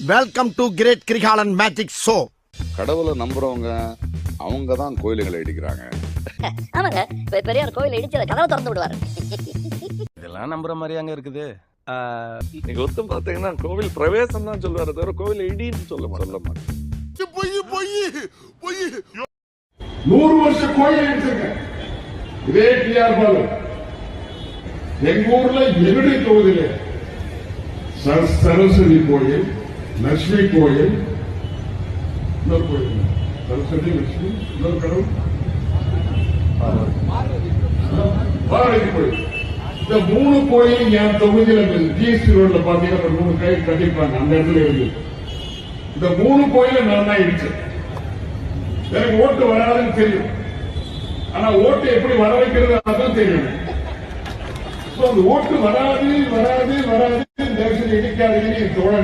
Welcome to great Kirikalan magic show. கடவுளை நம்புறவங்க அவங்க தான் கோயிலுங்களை இடிக்கிறாங்க. ஆமாங்க, பெரியார் கோயில் இடிச்சு கதவை திறந்து விடுவாரு. இதெல்லாம் நம்புற மாதிரி அங்க இருக்குது. நீங்க ஒத்து பாத்தீங்கன்னா கோவில் பிரவேசம் தான் சொல்லுவாரு தவிர கோவில் இடின்னு சொல்ல மாட்டேன். 100 வருஷ கோயில் எடுத்திருக்கேன். இதே டிஆர் பாலு எங்க ஊர்ல என்னுடைய தொகுதியில சரஸ்வதி கோயில், லட்சுமி கோயில், இன்னொரு கோயில், சரஸ்வதி லட்சுமி, இன்னொரு கடவுள் பார்வதி கோயில். இந்த 3 கோயில் என் தொகுதியில ஜிஎஸ்டி ரோட்ல பாத்தீங்கன்னா 3 கோயில் கட்டிருப்பாங்க. அந்த இடத்துல இருந்து இந்த 3 கோயில நான் தான் இடிச்சேன். எனக்கு ஓட்டு வராதுன்னு தெரியும், ஆனா ஓட்டு எப்படி வர வைக்கிறது அதான் தெரியும். ஓட்டு வராது வராது வராது இடிக்காதீங்கன்னு தோழர்